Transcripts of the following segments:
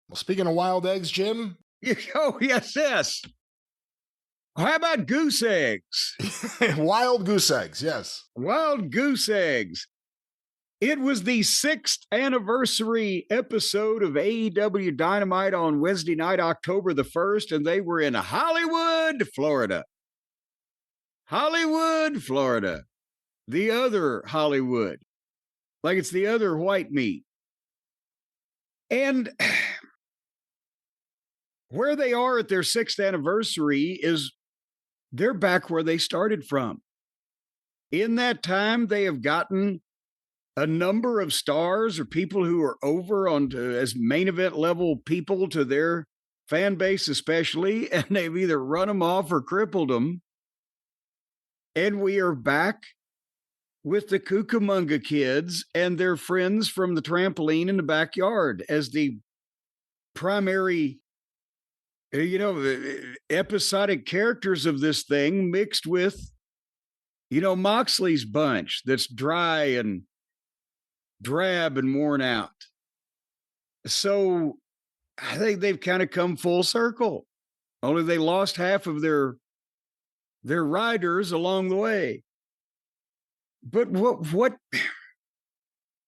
Well, speaking of wild eggs, Jim. Oh, yes. How about goose eggs? Wild goose eggs, yes. Wild goose eggs. It was the 6th anniversary episode of AEW Dynamite on Wednesday night, October the 1st, and they were in Hollywood, Florida. Hollywood, Florida. The other Hollywood. Like it's the other white meat. And where they are at their 6th anniversary is they're back where they started from. In that time, they have gotten a number of stars or people who are over on as main event level people to their fan base, especially, and they've either run them off or crippled them. And we are back with the Cucamonga kids and their friends from the trampoline in the backyard as the primary, episodic characters of this thing, mixed with, Moxley's bunch that's dry and drab and worn out. So I think they've kind of come full circle. Only they lost half of their riders along the way. But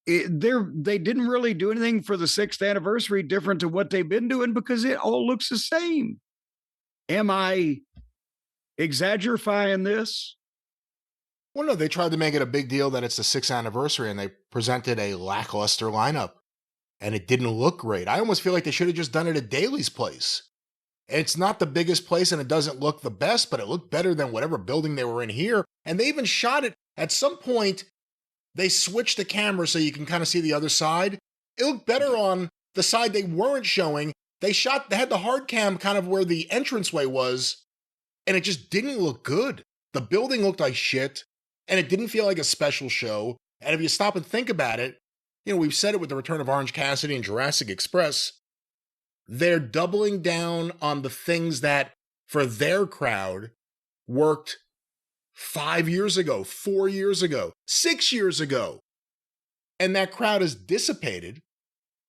they didn't really do anything for the 6th anniversary different to what they've been doing because it all looks the same. Am I exaggerating this? Well, no, they tried to make it a big deal that it's the 6th anniversary and they presented a lackluster lineup and it didn't look great. I almost feel like they should have just done it at Daly's place. It's not the biggest place and it doesn't look the best, but it looked better than whatever building they were in here. And they even shot it at some point. They switched the camera so you can kind of see the other side. It looked better on the side they weren't showing. They had the hard cam kind of where the entranceway was, and it just didn't look good. The building looked like shit, and it didn't feel like a special show. And if you stop and think about it, we've said it with the return of Orange Cassidy and Jurassic Express. They're doubling down on the things that, for their crowd, worked 5 years ago, 4 years ago, 6 years ago. And that crowd is dissipated.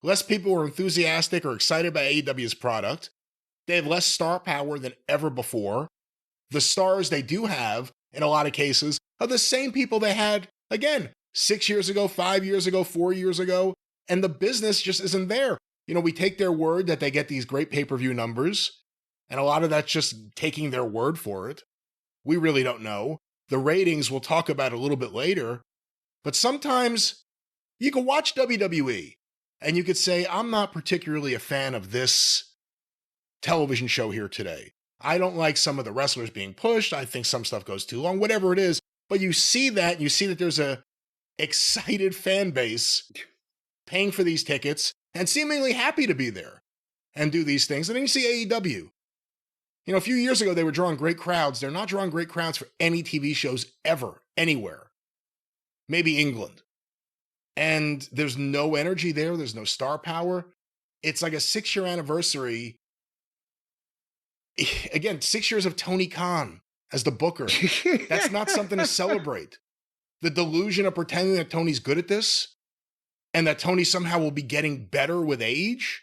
Less people are enthusiastic or excited about AEW's product. They have less star power than ever before. The stars they do have, in a lot of cases, are the same people they had, again, 6 years ago, 5 years ago, 4 years ago, and the business just isn't there. We take their word that they get these great pay-per-view numbers, and a lot of that's just taking their word for it. We really don't know. The ratings we'll talk about a little bit later, but sometimes you can watch WWE and you could say, I'm not particularly a fan of this television show here today. I don't like some of the wrestlers being pushed. I think some stuff goes too long, whatever it is. But you see that, and you see that there's a excited fan base paying for these tickets and seemingly happy to be there and do these things. And then you see AEW. A few years ago, they were drawing great crowds. They're not drawing great crowds for any TV shows ever, anywhere. Maybe England. And there's no energy there. There's no star power. It's like a 6-year anniversary. Again, 6 years of Tony Khan as the booker. That's not something to celebrate. The delusion of pretending that Tony's good at this and that Tony somehow will be getting better with age.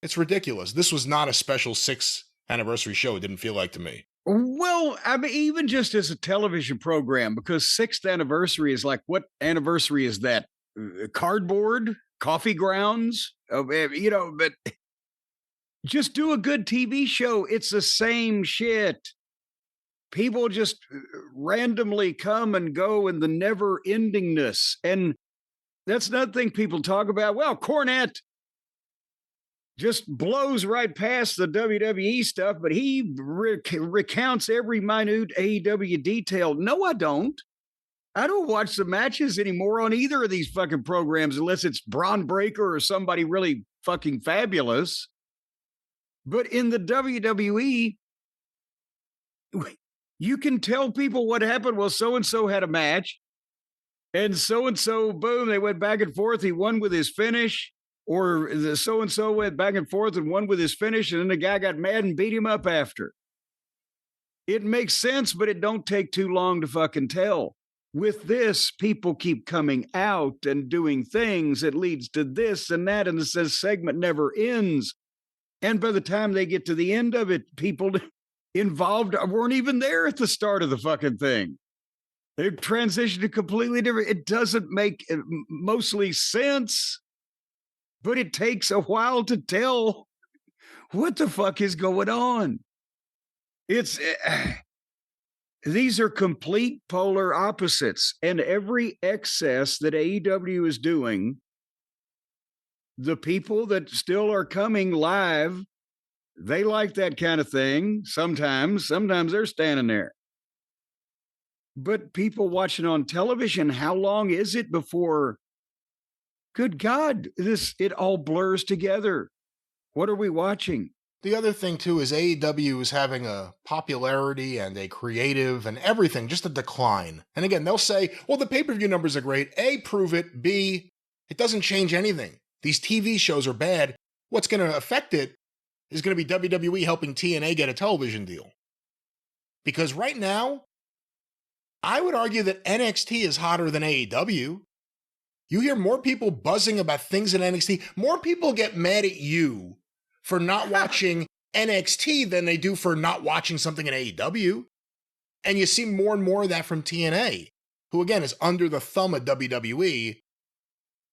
It's ridiculous. This was not a special 6th anniversary show, it didn't feel like to me. Well, I mean, even just as a television program, because 6th anniversary is like, what anniversary is that? Cardboard? Coffee grounds? But just do a good TV show. It's the same shit. People just randomly come and go in the never-endingness. And that's another thing people talk about. Well, Cornette just blows right past the WWE stuff, but he recounts every minute AEW detail. No, I don't. I don't watch the matches anymore on either of these fucking programs unless it's Braun Breaker or somebody really fucking fabulous. But in the WWE, you can tell people what happened. Well, so-and-so had a match, and so-and-so, boom, they went back and forth. He won with his finish. Or the so-and-so went back and forth and won with his finish, and then the guy got mad and beat him up after. It makes sense, but it don't take too long to fucking tell. With this, people keep coming out and doing things. It leads to this and that, and this segment never ends. And by the time they get to the end of it, people involved weren't even there at the start of the fucking thing. They've transitioned to completely different. It doesn't make mostly sense, but it takes a while to tell what the fuck is going on. It's these are complete polar opposites, and every excess that AEW is doing, the people that still are coming live, they like that kind of thing. Sometimes they're standing there. But people watching on television, how long is it before, good God, it all blurs together? What are we watching? The other thing, too, is AEW is having a popularity and a creative and everything, just a decline. And again, they'll say, well, the pay-per-view numbers are great. A, prove it. B, it doesn't change anything. These TV shows are bad. What's going to affect it is going to be WWE helping TNA get a television deal. Because right now, I would argue that NXT is hotter than AEW. You hear more people buzzing about things in NXT. More people get mad at you for not watching NXT than they do for not watching something in AEW. And you see more and more of that from TNA, who again is under the thumb of WWE,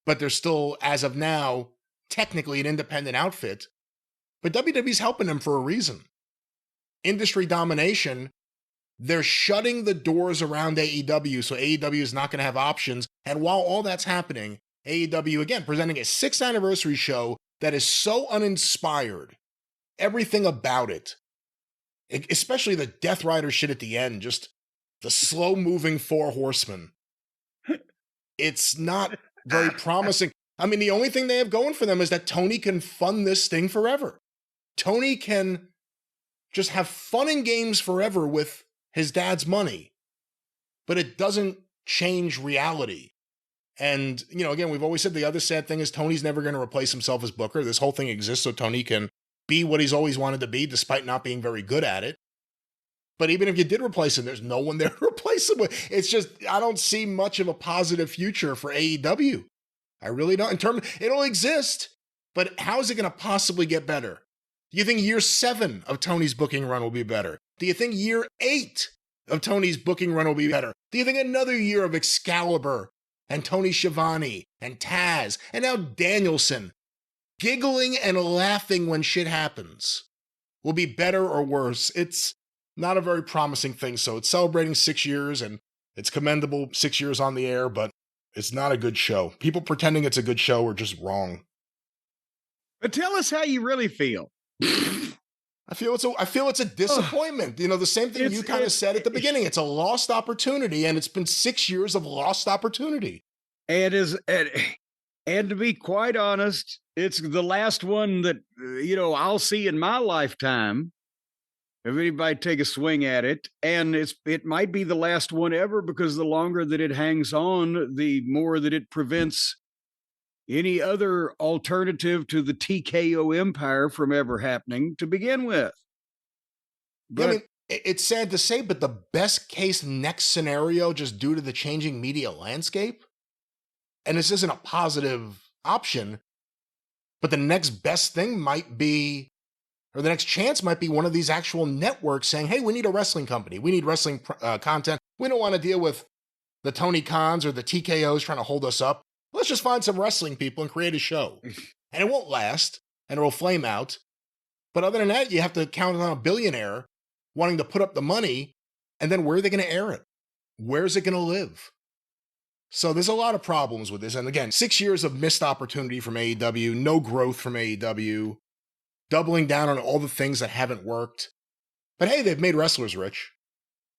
but they're still, as of now, technically an independent outfit. But WWE's helping them for a reason. Industry domination. They're shutting the doors around AEW, so AEW is not going to have options. And while all that's happening, AEW, again, presenting a 6th anniversary show that is so uninspired. Everything about it, especially the Death Rider shit at the end, just the slow-moving 4 horsemen. It's not very promising. I mean, the only thing they have going for them is that Tony can fund this thing forever. Tony can just have fun and games forever with his dad's money, but it doesn't change reality. And, you know, again, we've always said the other sad thing is Tony's never going to replace himself as Booker. This whole thing exists so Tony can be what he's always wanted to be, despite not being very good at it. But even if you did replace him, there's no one there to replace him with. It's just, I don't see much of a positive future for AEW. I really don't. It'll exist, but how is it going to possibly get better? Do you think year 7 of Tony's booking run will be better? Do you think year 8 of Tony's booking run will be better? Do you think another year of Excalibur and Tony Schiavone and Taz and now Danielson giggling and laughing when shit happens will be better or worse? It's not a very promising thing. So it's celebrating 6 years and it's commendable 6 years on the air, but it's not a good show. People pretending it's a good show are just wrong. But tell us how you really feel. I feel it's a disappointment. You know, the same thing you kind of said at the beginning. It's a lost opportunity, and it's been 6 years of lost opportunity. And to be quite honest, it's the last one that, you know, I'll see in my lifetime. If anybody take a swing at it, and it might be the last one ever, because the longer that it hangs on, the more that it prevents any other alternative to the TKO empire from ever happening to begin with. But I mean, it's sad to say, but the best case next scenario, just due to the changing media landscape, and this isn't a positive option, but the next best thing might be, or the next chance might be one of these actual networks saying, hey, we need a wrestling company. We need wrestling content. We don't want to deal with the Tony Khans or the TKOs trying to hold us up. Let's just find some wrestling people and create a show. And it won't last, and it will flame out. But other than that, you have to count on a billionaire wanting to put up the money, and then where are they going to air it? Where's it going to live? So there's a lot of problems with this. And again, 6 years of missed opportunity from AEW, no growth from AEW, doubling down on all the things that haven't worked. But hey, they've made wrestlers rich.